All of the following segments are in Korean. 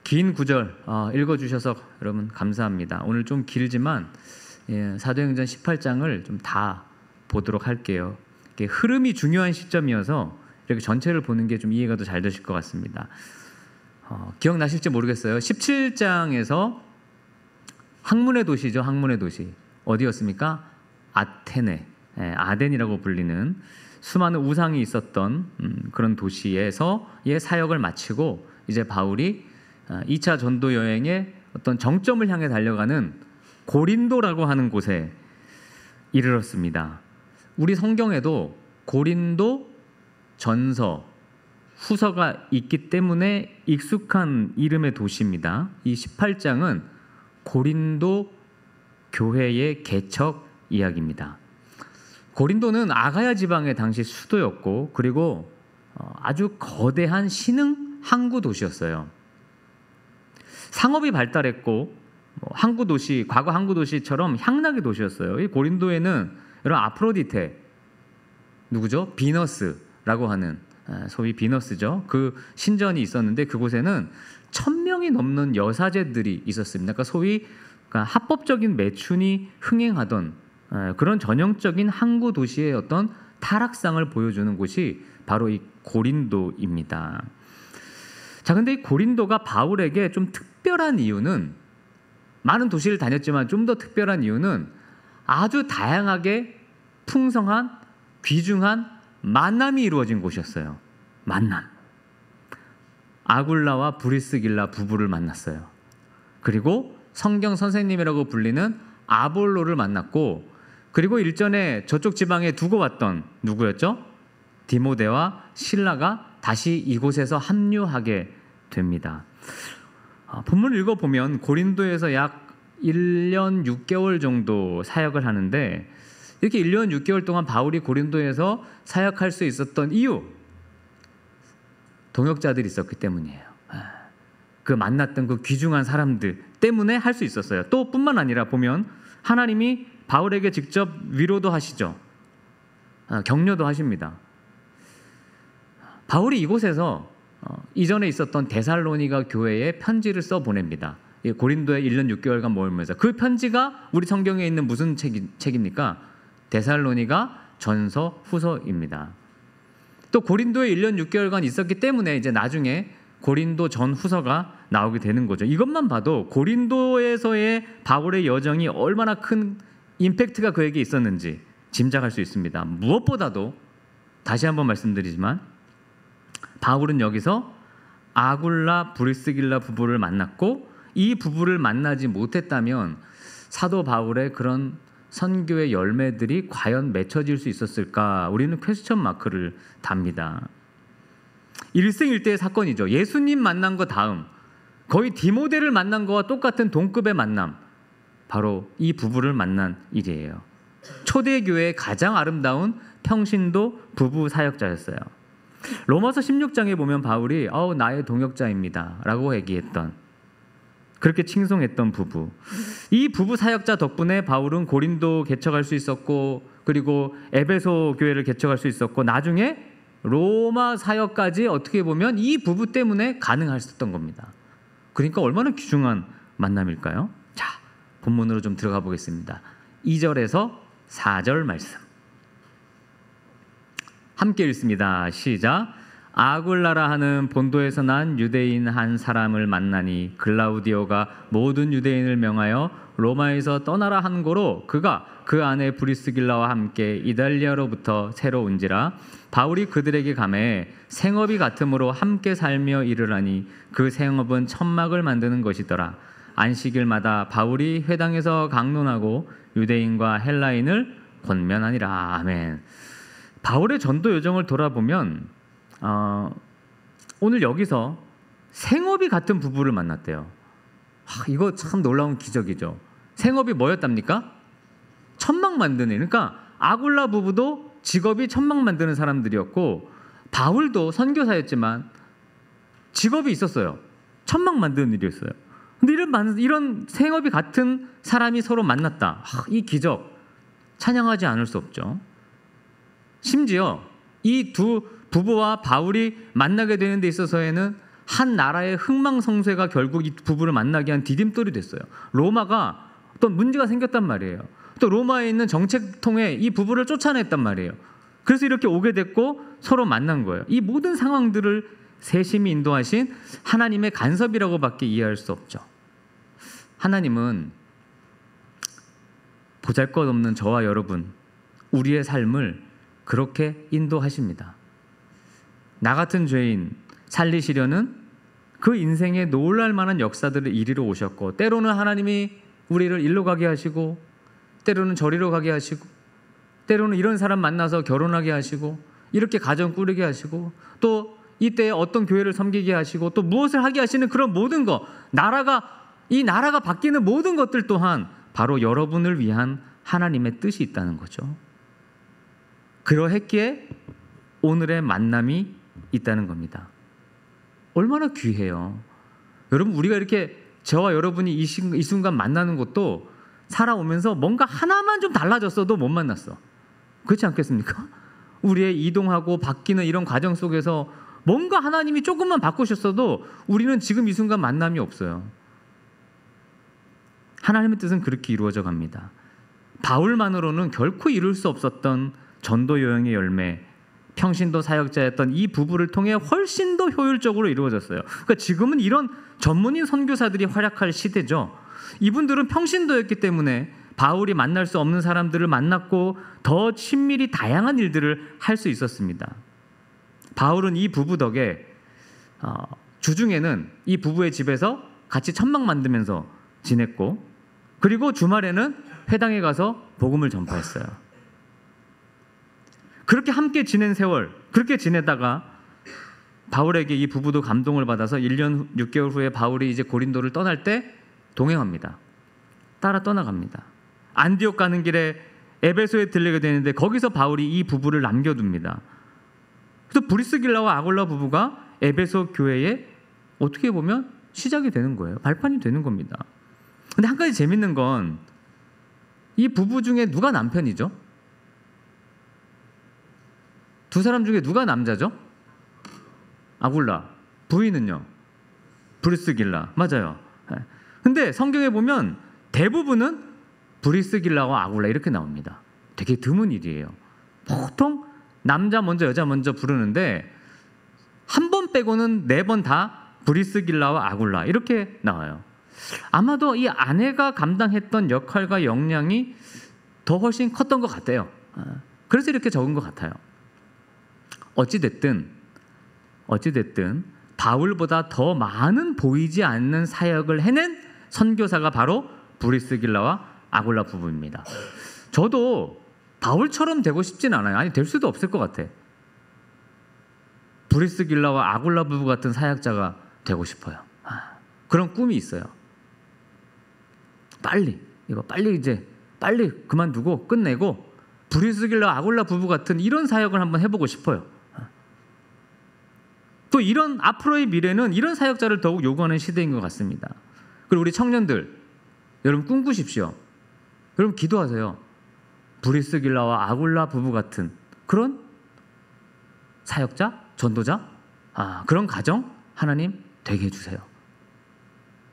긴 구절 읽어주셔서 여러분 감사합니다. 오늘 좀 길지만 사도행전 18장을 좀 다 보도록 할게요. 흐름이 중요한 시점이어서 이렇게 전체를 보는 게 좀 이해가 더 잘 되실 것 같습니다. 기억나실지 모르겠어요. 17장에서 학문의 도시죠. 학문의 도시 어디였습니까? 아테네, 아덴이라고 불리는 수많은 우상이 있었던 그런 도시에서의 사역을 마치고 이제 바울이 2차 전도 여행의 어떤 정점을 향해 달려가는 고린도라고 하는 곳에 이르렀습니다. 우리 성경에도 고린도, 전서, 후서가 있기 때문에 익숙한 이름의 도시입니다. 이 18장은 고린도 교회의 개척 이야기입니다. 고린도는 아가야 지방의 당시 수도였고 그리고 아주 거대한 신흥 항구 도시였어요. 상업이 발달했고 항구 도시, 과거 항구 도시처럼 향락의 도시였어요. 이 고린도에는 여러분 아프로디테 누구죠? 비너스라고 하는 소위 비너스죠. 그 신전이 있었는데 그곳에는 1000명이 넘는 여사제들이 있었습니다. 그러니까 소위 합법적인 매춘이 흥행하던 그런 전형적인 항구 도시의 어떤 타락상을 보여주는 곳이 바로 이 고린도입니다. 자, 근데 이 고린도가 바울에게 좀 특별한 이유는, 많은 도시를 다녔지만 좀 더 특별한 이유는 아주 다양하게 풍성한 귀중한 만남이 이루어진 곳이었어요. 만남. 아굴라와 브리스길라 부부를 만났어요. 그리고 성경 선생님이라고 불리는 아볼로를 만났고, 그리고 일전에 저쪽 지방에 두고 왔던 누구였죠? 디모데와 실라가 다시 이곳에서 합류하게 됩니다. 본문을 읽어보면 고린도에서 약 1년 6개월 정도 사역을 하는데, 이렇게 1년 6개월 동안 바울이 고린도에서 사역할 수 있었던 이유, 동역자들이 있었기 때문이에요. 그 만났던 그 귀중한 사람들 때문에 할 수 있었어요. 또 뿐만 아니라 보면 하나님이 바울에게 직접 위로도 하시죠. 격려도 하십니다. 바울이 이곳에서 이전에 있었던 데살로니가 교회에 편지를 써 보냅니다. 고린도에 1년 6개월간 머물면서, 그 편지가 우리 성경에 있는 무슨 책입니까? 데살로니가 전서 후서입니다. 또 고린도에 1년 6개월간 있었기 때문에 이제 나중에 고린도 전 후서가 나오게 되는 거죠. 이것만 봐도 고린도에서의 바울의 여정이 얼마나 큰 임팩트가 그에게 있었는지 짐작할 수 있습니다. 무엇보다도 다시 한번 말씀드리지만 바울은 여기서 아굴라 브리스길라 부부를 만났고, 이 부부를 만나지 못했다면 사도 바울의 그런 선교의 열매들이 과연 맺혀질 수 있었을까? 우리는 퀘스천 마크를 답니다. 일생일대의 사건이죠. 예수님 만난 거 다음 거의 디모데를 만난 거와 똑같은 동급의 만남, 바로 이 부부를 만난 일이에요. 초대교회의 가장 아름다운 평신도 부부 사역자였어요. 로마서 16장에 보면 바울이 나의 동역자입니다 라고 얘기했던, 그렇게 칭송했던 부부, 이 부부 사역자 덕분에 바울은 고린도 개척할 수 있었고, 그리고 에베소 교회를 개척할 수 있었고, 나중에 로마 사역까지 어떻게 보면 이 부부 때문에 가능했었던 겁니다. 그러니까 얼마나 귀중한 만남일까요? 자, 본문으로 좀 들어가 보겠습니다. 2절에서 4절 말씀 함께 읽습니다. 시작. 아굴라라 하는 본도에서 난 유대인 한 사람을 만나니 글라우디오가 모든 유대인을 명하여 로마에서 떠나라 한 고로 그가 그 아내 브리스길라와 함께 이달리아로부터 새로 온지라. 바울이 그들에게 가매 생업이 같음으로 함께 살며 이르라니 그 생업은 천막을 만드는 것이더라. 안식일마다 바울이 회당에서 강론하고 유대인과 헬라인을 권면하니라. 아멘. 바울의 전도 여정을 돌아보면 오늘 여기서 생업이 같은 부부를 만났대요. 이거 참 놀라운 기적이죠. 생업이 뭐였답니까? 천막 만드는, 그러니까 아굴라 부부도 직업이 천막 만드는 사람들이었고, 바울도 선교사였지만 직업이 있었어요. 천막 만드는 일이었어요. 근데 이런 생업이 같은 사람이 서로 만났다. 이 기적 찬양하지 않을 수 없죠. 심지어 이 두 부부와 바울이 만나게 되는 데 있어서에는 한 나라의 흥망성쇠가 결국 이 부부를 만나게 한 디딤돌이 됐어요. 로마가 어떤 문제가 생겼단 말이에요. 또 로마에 있는 정책통에 이 부부를 쫓아냈단 말이에요. 그래서 이렇게 오게 됐고 서로 만난 거예요. 이 모든 상황들을 세심히 인도하신 하나님의 간섭이라고밖에 이해할 수 없죠. 하나님은 보잘것없는 저와 여러분, 우리의 삶을 그렇게 인도하십니다. 나 같은 죄인 살리시려는 그 인생에 놀랄 만한 역사들을 이리로 오셨고, 때로는 하나님이 우리를 일로 가게 하시고, 때로는 저리로 가게 하시고, 때로는 이런 사람 만나서 결혼하게 하시고, 이렇게 가정 꾸리게 하시고, 또 이때에 어떤 교회를 섬기게 하시고, 또 무엇을 하게 하시는 그런 모든 것, 이 나라가 바뀌는 모든 것들 또한 바로 여러분을 위한 하나님의 뜻이 있다는 거죠. 그러했기에 오늘의 만남이 있다는 겁니다. 얼마나 귀해요. 여러분, 우리가 이렇게 저와 여러분이 이 순간 만나는 것도 살아오면서 뭔가 하나만 좀 달라졌어도 못 만났어. 그렇지 않겠습니까? 우리의 이동하고 바뀌는 이런 과정 속에서 뭔가 하나님이 조금만 바꾸셨어도 우리는 지금 이 순간 만남이 없어요. 하나님의 뜻은 그렇게 이루어져 갑니다. 바울만으로는 결코 이룰 수 없었던 전도 여행의 열매, 평신도 사역자였던 이 부부를 통해 훨씬 더 효율적으로 이루어졌어요. 그러니까 지금은 이런 전문인 선교사들이 활약할 시대죠. 이분들은 평신도였기 때문에 바울이 만날 수 없는 사람들을 만났고 더 친밀히 다양한 일들을 할 수 있었습니다. 바울은 이 부부 덕에 주중에는 이 부부의 집에서 같이 천막 만들면서 지냈고, 그리고 주말에는 회당에 가서 복음을 전파했어요. 그렇게 함께 지낸 세월, 그렇게 지내다가 바울에게 이 부부도 감동을 받아서 1년 6개월 후에 바울이 이제 고린도를 떠날 때 동행합니다. 따라 떠나갑니다. 안디옥 가는 길에 에베소에 들리게 되는데 거기서 바울이 이 부부를 남겨둡니다. 그래서 브리스길라와 아굴라 부부가 에베소 교회에 어떻게 보면 시작이 되는 거예요. 발판이 되는 겁니다. 근데 한 가지 재밌는 건 이 부부 중에 누가 남편이죠? 두 사람 중에 누가 남자죠? 아굴라. 부인은요? 브리스길라. 맞아요. 근데 성경에 보면 대부분은 브리스길라와 아굴라 이렇게 나옵니다. 되게 드문 일이에요. 보통 남자 먼저 여자 먼저 부르는데 한 번 빼고는 4번 다 브리스길라와 아굴라 이렇게 나와요. 아마도 이 아내가 감당했던 역할과 역량이 더 훨씬 컸던 것 같아요. 그래서 이렇게 적은 것 같아요. 어찌됐든 바울보다 더 많은 보이지 않는 사역을 해낸 선교사가 바로 브리스길라와 아굴라 부부입니다. 저도 바울처럼 되고 싶진 않아요. 아니, 될 수도 없을 것 같아. 브리스길라와 아굴라 부부 같은 사역자가 되고 싶어요. 그런 꿈이 있어요. 빨리 그만두고 끝내고 브리스길라 아굴라 부부 같은 이런 사역을 한번 해보고 싶어요. 또 이런 앞으로의 미래는 이런 사역자를 더욱 요구하는 시대인 것 같습니다. 그리고 우리 청년들, 여러분 꿈꾸십시오. 여러분 기도하세요. 브리스길라와 아굴라 부부 같은 그런 사역자, 전도자, 그런 가정 하나님 되게 해주세요.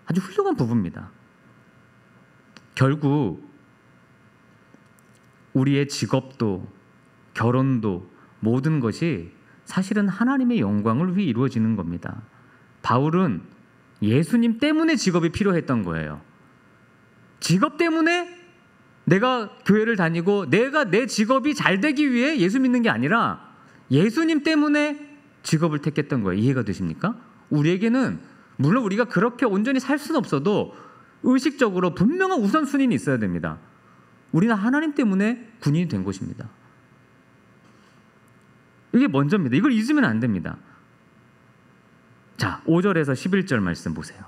아주 훌륭한 부부입니다. 결국 우리의 직업도 결혼도 모든 것이 사실은 하나님의 영광을 위해 이루어지는 겁니다. 바울은 예수님 때문에 직업이 필요했던 거예요. 직업 때문에 내가 교회를 다니고 내가 내 직업이 잘 되기 위해 예수 믿는 게 아니라 예수님 때문에 직업을 택했던 거예요. 이해가 되십니까? 우리에게는 물론 우리가 그렇게 온전히 살 수는 없어도 의식적으로 분명한 우선순위는 있어야 됩니다. 우리는 하나님 때문에 군인이 된 것입니다. 이게 먼저입니다. 이걸 잊으면 안 됩니다. 자, 5절에서 11절 말씀 보세요.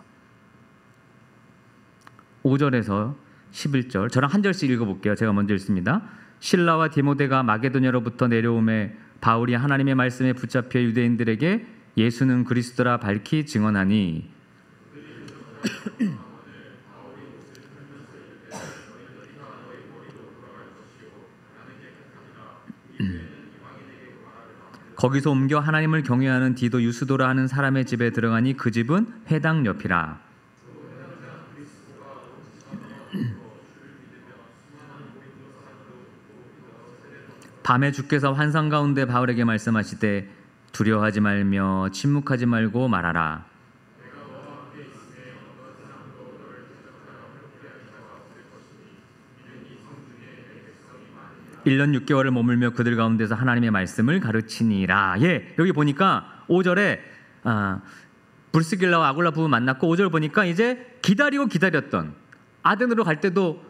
5절에서 11절 저랑 한 절씩 읽어볼게요. 제가 먼저 읽습니다. 실라와 디모데가 마게도냐로부터 내려오매 바울이 하나님의 말씀에 붙잡혀 유대인들에게 예수는 그리스도라 밝히 증언하니 거기서 옮겨 하나님을 경외하는 디도 유스도라 하는 사람의 집에 들어가니 그 집은 회당 옆이라. 밤에 주께서 환상 가운데 바울에게 말씀하시되 두려워하지 말며 침묵하지 말고 말하라. 1년 6개월을 머물며 그들 가운데서 하나님의 말씀을 가르치니라. 예, 여기 보니까 5절에 브리스길라와 아굴라 부부 만났고 5절 보니까 이제 기다리고 기다렸던 아덴으로 갈 때도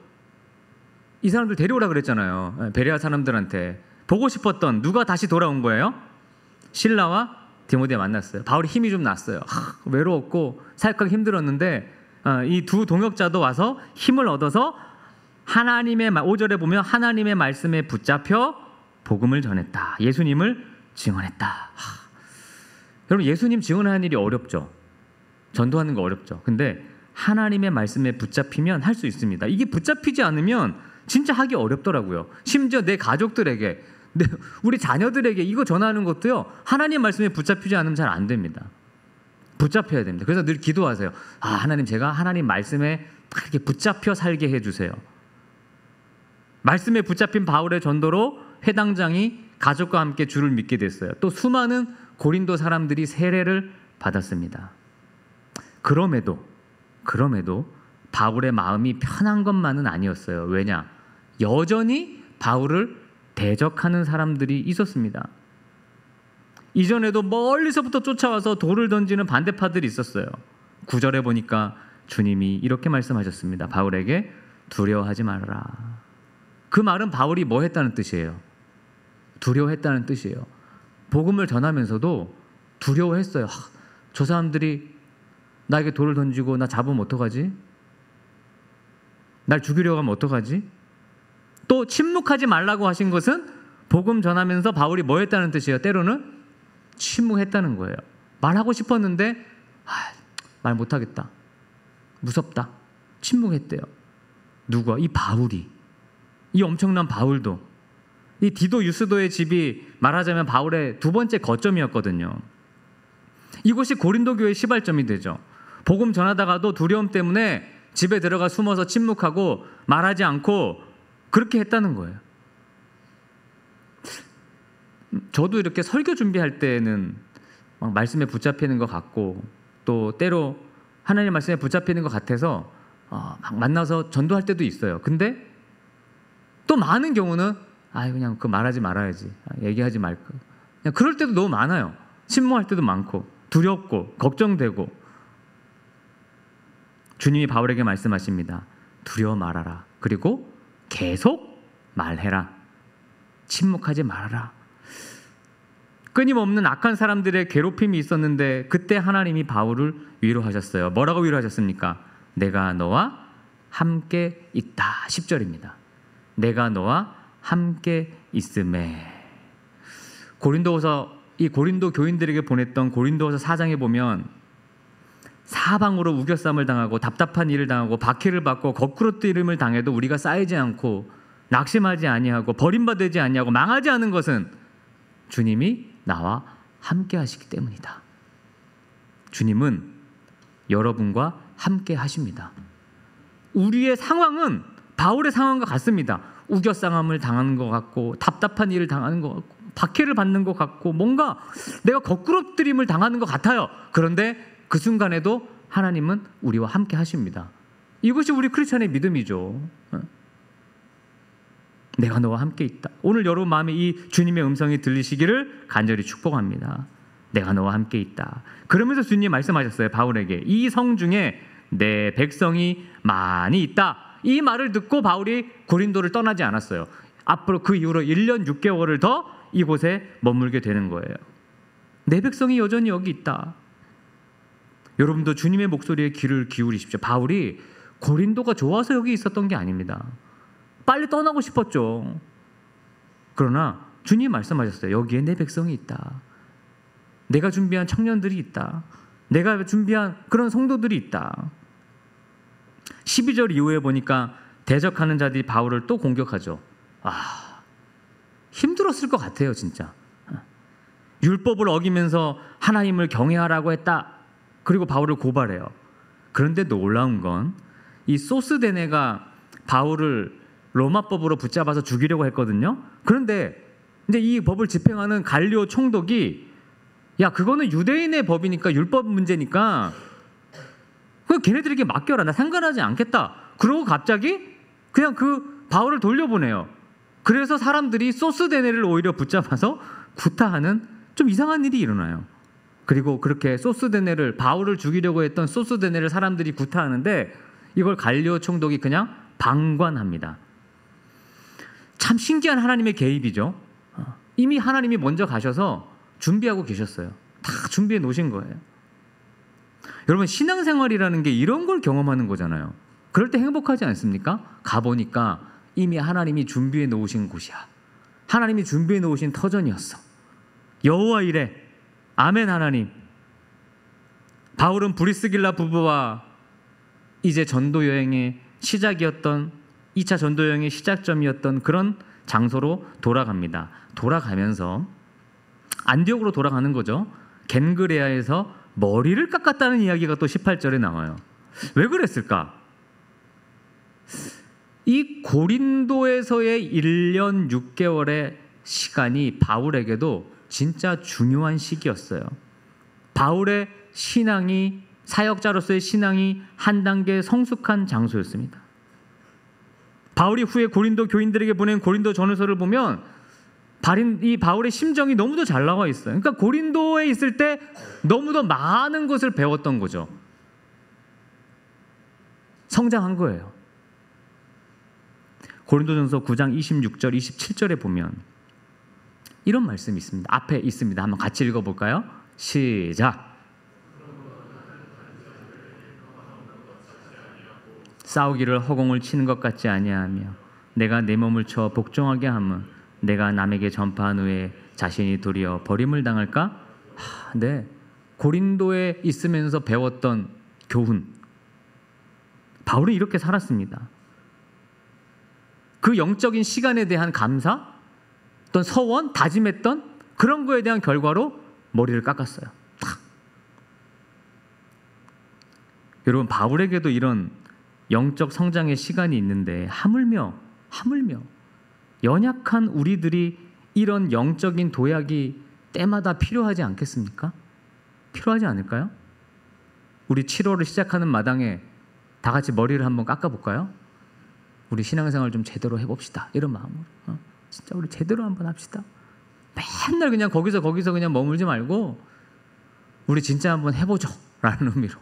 이 사람들 데려오라 그랬잖아요. 베레아 사람들한테 보고 싶었던 누가 다시 돌아온 거예요? 실라와 디모데 만났어요. 바울이 힘이 좀 났어요. 외로웠고 사역하기 힘들었는데 이 두 동역자도 와서 힘을 얻어서 하나님의 5절에 보면 하나님의 말씀에 붙잡혀 복음을 전했다. 예수님을 증언했다. 여러분 예수님 증언하는 일이 어렵죠. 전도하는 거 어렵죠. 근데 하나님의 말씀에 붙잡히면 할 수 있습니다. 이게 붙잡히지 않으면 진짜 하기 어렵더라고요. 심지어 내 가족들에게 우리 자녀들에게 이거 전하는 것도요. 하나님 말씀에 붙잡히지 않으면 잘 안 됩니다. 붙잡혀야 됩니다. 그래서 늘 기도하세요. 하나님 제가 하나님 말씀에 이렇게 붙잡혀 살게 해주세요. 말씀에 붙잡힌 바울의 전도로 회당장이 가족과 함께 주를 믿게 됐어요. 또 수많은 고린도 사람들이 세례를 받았습니다. 그럼에도 바울의 마음이 편한 것만은 아니었어요. 왜냐? 여전히 바울을 대적하는 사람들이 있었습니다. 이전에도 멀리서부터 쫓아와서 돌을 던지는 반대파들이 있었어요. 9절에 보니까 주님이 이렇게 말씀하셨습니다. 바울에게 두려워하지 말아라. 그 말은 바울이 뭐 했다는 뜻이에요? 두려워했다는 뜻이에요. 복음을 전하면서도 두려워했어요. 저 사람들이 나에게 돌을 던지고 나 잡으면 어떡하지? 날 죽이려고 하면 어떡하지? 또 침묵하지 말라고 하신 것은 복음 전하면서 바울이 뭐 했다는 뜻이에요? 때로는 침묵했다는 거예요. 말하고 싶었는데 말 못하겠다. 무섭다. 침묵했대요. 누가? 이 바울이. 이 엄청난 바울도. 이 디도 유스도의 집이 말하자면 바울의 두 번째 거점이었거든요. 이곳이 고린도 교회의 시발점이 되죠. 복음 전하다가도 두려움 때문에 집에 들어가 숨어서 침묵하고 말하지 않고 그렇게 했다는 거예요. 저도 이렇게 설교 준비할 때는 말씀에 붙잡히는 것 같고 또 때로 하나님 말씀에 붙잡히는 것 같아서 막 만나서 전도할 때도 있어요. 근데 또 많은 경우는 그냥 그 말하지 말아야지. 얘기하지 말고. 그냥 그럴 때도 너무 많아요. 침묵할 때도 많고 두렵고 걱정되고. 주님이 바울에게 말씀하십니다. 두려워 말아라. 그리고 계속 말해라. 침묵하지 말아라. 끊임없는 악한 사람들의 괴롭힘이 있었는데 그때 하나님이 바울을 위로하셨어요. 뭐라고 위로하셨습니까? 내가 너와 함께 있다. 10절입니다. 내가 너와 함께 있음에. 이 고린도 교인들에게 보냈던 고린도후서 4장에 보면 사방으로 우겨쌈을 당하고 답답한 일을 당하고 박해를 받고 거꾸로뜨림을 당해도 우리가 쌓이지 않고 낙심하지 아니하고 버림받지 아니하고 망하지 않은 것은 주님이 나와 함께 하시기 때문이다. 주님은 여러분과 함께 하십니다. 우리의 상황은 바울의 상황과 같습니다. 우겨싸움을 당하는 것 같고 답답한 일을 당하는 것 같고 박해를 받는 것 같고 뭔가 내가 거꾸로뜨림을 당하는 것 같아요. 그런데 그 순간에도 하나님은 우리와 함께 하십니다. 이것이 우리 크리스천의 믿음이죠. 내가 너와 함께 있다. 오늘 여러분 마음에 이 주님의 음성이 들리시기를 간절히 축복합니다. 내가 너와 함께 있다. 그러면서 주님 말씀하셨어요. 바울에게 이 성 중에 내 백성이 많이 있다. 이 말을 듣고 바울이 고린도를 떠나지 않았어요. 앞으로 그 이후로 1년 6개월을 더 이곳에 머물게 되는 거예요. 내 백성이 여전히 여기 있다. 여러분도 주님의 목소리에 귀를 기울이십시오. 바울이 고린도가 좋아서 여기 있었던 게 아닙니다. 빨리 떠나고 싶었죠. 그러나 주님 말씀하셨어요. 여기에 내 백성이 있다. 내가 준비한 청년들이 있다. 내가 준비한 그런 성도들이 있다. 12절 이후에 보니까 대적하는 자들이 바울을 또 공격하죠. 힘들었을 것 같아요, 진짜. 율법을 어기면서 하나님을 경외하라고 했다. 그리고 바울을 고발해요. 그런데 놀라운 건 이 소스데네가 바울을 로마법으로 붙잡아서 죽이려고 했거든요. 그런데 이제 이 법을 집행하는 갈리오 총독이 야, 그거는 유대인의 법이니까 율법 문제니까 그 걔네들에게 맡겨라. 나 상관하지 않겠다. 그러고 갑자기 그냥 그 바울을 돌려보내요. 그래서 사람들이 소스데네를 오히려 붙잡아서 구타하는 좀 이상한 일이 일어나요. 그리고 그렇게 소스데네를, 바울을 죽이려고 했던 소스데네를 사람들이 구타하는데 이걸 갈리오 총독이 그냥 방관합니다. 참 신기한 하나님의 개입이죠. 이미 하나님이 먼저 가셔서 준비하고 계셨어요. 다 준비해 놓으신 거예요. 여러분, 신앙생활이라는 게 이런 걸 경험하는 거잖아요. 그럴 때 행복하지 않습니까? 가보니까 이미 하나님이 준비해 놓으신 곳이야. 하나님이 준비해 놓으신 터전이었어. 여호와 이래. 아멘. 하나님. 바울은 브리스길라 부부와 이제 전도 여행의 시작이었던 2차 전도 여행의 시작점이었던 그런 장소로 돌아갑니다. 돌아가면서 안디옥으로 돌아가는 거죠. 겐그레아에서 머리를 깎았다는 이야기가 또 18절에 나와요. 왜 그랬을까? 이 고린도에서의 1년 6개월의 시간이 바울에게도 진짜 중요한 시기였어요. 바울의 신앙이, 사역자로서의 신앙이 한 단계 성숙한 장소였습니다. 바울이 후에 고린도 교인들에게 보낸 고린도 전후서를 보면 이 바울의 심정이 너무도 잘 나와 있어요. 그러니까 고린도에 있을 때 너무도 많은 것을 배웠던 거죠. 성장한 거예요. 고린도전서 9장 26절 27절에 보면 이런 말씀이 있습니다. 앞에 있습니다. 한번 같이 읽어볼까요? 시작. 싸우기를 허공을 치는 것 같지 아니하며 내가 내 몸을 쳐 복종하게 함은 내가 남에게 전파한 후에 자신이 도리어 버림을 당할까? 네, 고린도에 있으면서 배웠던 교훈. 바울이 이렇게 살았습니다. 그 영적인 시간에 대한 감사, 어떤 서원, 다짐했던 그런 거에 대한 결과로 머리를 깎았어요. 여러분, 바울에게도 이런 영적 성장의 시간이 있는데 하물며 연약한 우리들이 이런 영적인 도약이 때마다 필요하지 않겠습니까? 필요하지 않을까요? 우리 7월을 시작하는 마당에 다 같이 머리를 한번 깎아볼까요? 우리 신앙생활 좀 제대로 해봅시다. 이런 마음으로. 진짜 우리 제대로 한번 합시다. 맨날 그냥 거기서 그냥 머물지 말고 우리 진짜 한번 해보죠. 라는 의미로.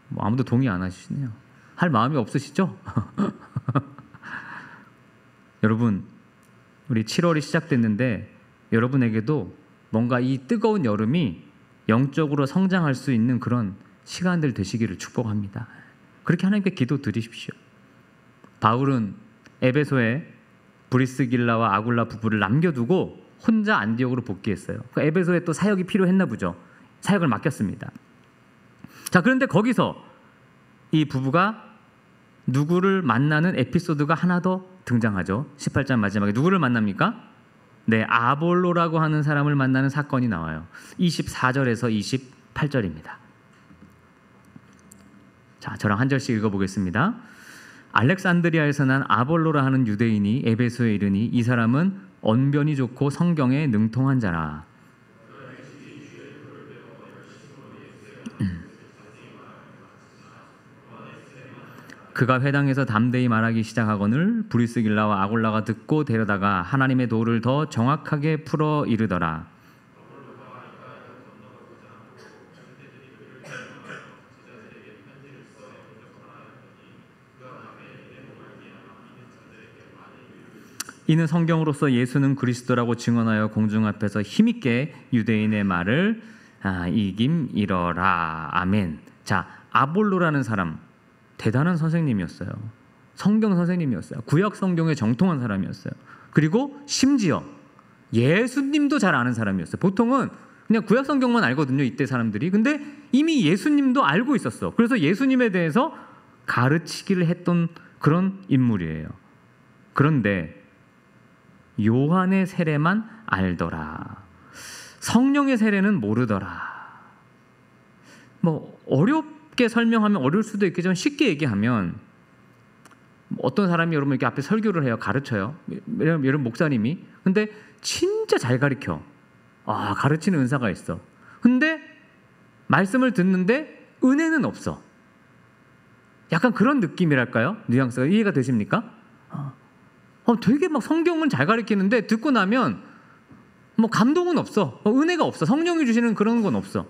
뭐 아무도 동의 안 하시네요. 할 마음이 없으시죠? 여러분, 우리 7월이 시작됐는데 여러분에게도 뭔가 이 뜨거운 여름이 영적으로 성장할 수 있는 그런 시간들 되시기를 축복합니다. 그렇게 하나님께 기도 드리십시오. 바울은 에베소에 브리스길라와 아굴라 부부를 남겨두고 혼자 안디옥으로 복귀했어요. 그 에베소에 또 사역이 필요했나 보죠. 사역을 맡겼습니다. 자, 그런데 거기서 이 부부가 누구를 만나는 에피소드가 하나 더 등장하죠. 18장 마지막에 누구를 만납니까? 네, 아볼로라고 하는 사람을 만나는 사건이 나와요. 24절에서 28절입니다. 자, 저랑 한 절씩 읽어보겠습니다. 알렉산드리아에서 난 아볼로라 하는 유대인이 에베소에 이르니 이 사람은 언변이 좋고 성경에 능통한 자라. 그가 회당에서 담대히 말하기 시작하거늘 브리스길라와 아굴라가 듣고 데려다가 하나님의 도를 더 정확하게 풀어 이르더라. 이는 성경으로서 예수는 그리스도라고 증언하여 공중 앞에서 힘있게 유대인의 말을 이김이러라. 아멘. 자, 아볼로라는 사람 대단한 선생님이었어요. 성경 선생님이었어요. 구약 성경에 정통한 사람이었어요. 그리고 심지어 예수님도 잘 아는 사람이었어요. 보통은 그냥 구약 성경만 알거든요, 이때 사람들이. 근데 이미 예수님도 알고 있었어. 그래서 예수님에 대해서 가르치기를 했던 그런 인물이에요. 그런데 요한의 세례만 알더라. 성령의 세례는 모르더라. 뭐 어렵게 설명하면 어려울 수도 있겠지만 쉽게 얘기하면 어떤 사람이 여러분 이렇게 앞에 설교를 해요. 가르쳐요. 여러분 목사님이. 근데 진짜 잘 가르쳐. 가르치는 은사가 있어. 근데 말씀을 듣는데 은혜는 없어. 약간 그런 느낌이랄까요? 뉘앙스가 이해가 되십니까? 되게 막 성경은 잘 가르치는데 듣고 나면 뭐 감동은 없어. 은혜가 없어. 성령이 주시는 그런 건 없어.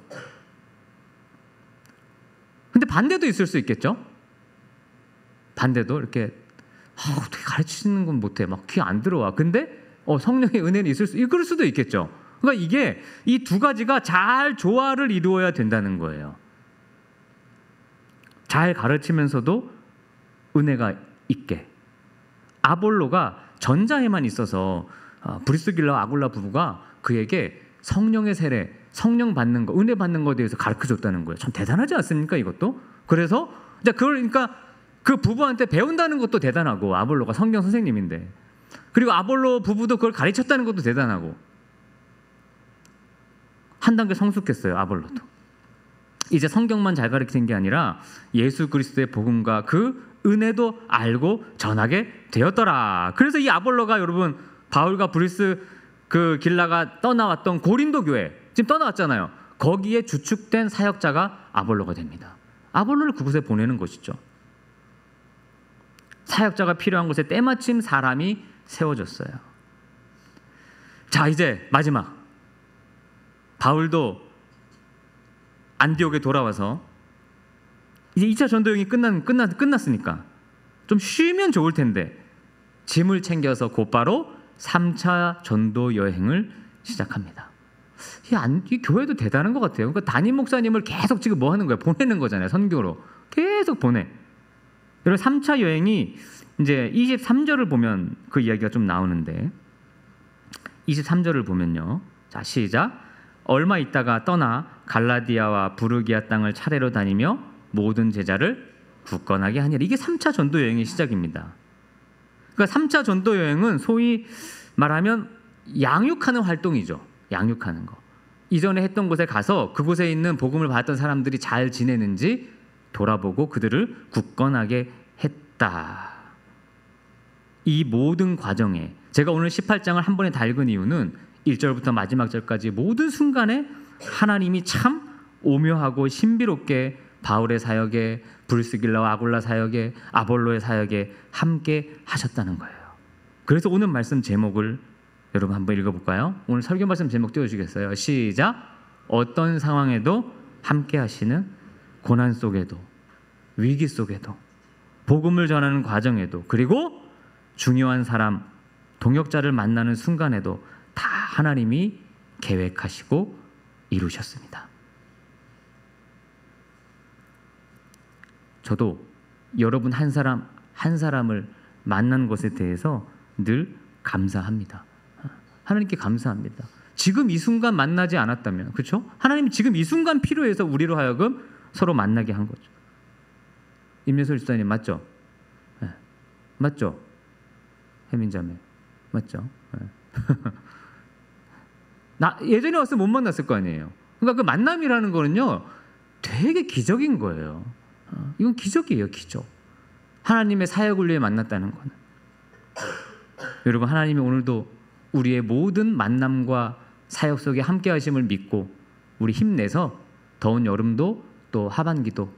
근데 반대도 있을 수 있겠죠? 반대도 이렇게 어떻게 가르치시는 건 못해. 막 귀 안 들어와. 근데 성령의 은혜는 그럴 수도 있겠죠. 그러니까 이게 이 두 가지가 잘 조화를 이루어야 된다는 거예요. 잘 가르치면서도 은혜가 있게. 아볼로가 전자에만 있어서 브리스길라와 아굴라 부부가 그에게 성령의 세례, 성령 받는 거, 은혜 받는 거에 대해서 가르쳐줬다는 거예요. 참 대단하지 않습니까, 이것도? 그래서 그러니까 그 부부한테 배운다는 것도 대단하고, 아볼로가 성경 선생님인데, 그리고 아볼로 부부도 그걸 가르쳤다는 것도 대단하고, 한 단계 성숙했어요, 아볼로도. 이제 성경만 잘 가르치는 게 아니라 예수 그리스도의 복음과 그 은혜도 알고 전하게 되었더라. 그래서 이 아볼로가 여러분 바울과 길라가 떠나왔던 고린도 교회 지금 떠나왔잖아요. 거기에 주축된 사역자가 아볼로가 됩니다. 아볼로를 그곳에 보내는 것이죠. 사역자가 필요한 곳에 때마침 사람이 세워졌어요. 자, 이제 마지막. 바울도 안디옥에 돌아와서 이제 2차 전도 여행이 끝났으니까 좀 쉬면 좋을 텐데 짐을 챙겨서 곧바로 3차 전도 여행을 시작합니다. 이 교회도 대단한 것 같아요. 그러니까 담임 목사님을 계속 지금 뭐 하는 거예요? 보내는 거잖아요. 선교로 계속 보내. 여러분 3차 여행이 이제 23절을 보면 그 이야기가 좀 나오는데 23절을 보면요. 자, 시작. 얼마 있다가 떠나 갈라디아와 부르기아 땅을 차례로 다니며 모든 제자를 굳건하게 하니라. 이게 3차 전도 여행의 시작입니다. 그러니까 3차 전도 여행은 소위 말하면 양육하는 활동이죠. 양육하는 거. 이전에 했던 곳에 가서 그곳에 있는 복음을 받았던 사람들이 잘 지내는지 돌아보고 그들을 굳건하게 했다. 이 모든 과정에 제가 오늘 18장을 한 번에 다 읽은 이유는 1절부터 마지막 절까지 모든 순간에 하나님이 참 오묘하고 신비롭게 바울의 사역에, 브리스길라와 아굴라 사역에, 아볼로의 사역에 함께 하셨다는 거예요. 그래서 오늘 말씀 제목을 여러분 한번 읽어볼까요? 오늘 설교 말씀 제목 띄워주시겠어요? 시작. 어떤 상황에도 함께 하시는, 고난 속에도 위기 속에도 복음을 전하는 과정에도, 그리고 중요한 사람, 동역자를 만나는 순간에도 다 하나님이 계획하시고 이루셨습니다. 저도 여러분 한 사람 한 사람을 만난 것에 대해서 늘 감사합니다. 하나님께 감사합니다. 지금 이 순간 만나지 않았다면, 그렇죠? 하나님이 지금 이 순간 필요해서 우리로 하여금 서로 만나게 한 거죠. 임예솔 집사님 맞죠? 네. 맞죠? 혜민자매 맞죠? 네. 나 예전에 왔으면 못 만났을 거 아니에요. 그러니까 그 만남이라는 거는요 되게 기적인 거예요. 이건 기적이에요, 기적. 하나님의 사역을 위해 만났다는 거는. 여러분, 하나님이 오늘도 우리의 모든 만남과 사역 속에 함께 하심을 믿고 우리 힘내서 더운 여름도 또 하반기도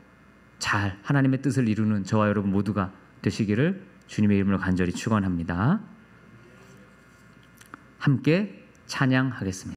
잘 하나님의 뜻을 이루는 저와 여러분 모두가 되시기를 주님의 이름으로 간절히 축원합니다. 함께 찬양하겠습니다.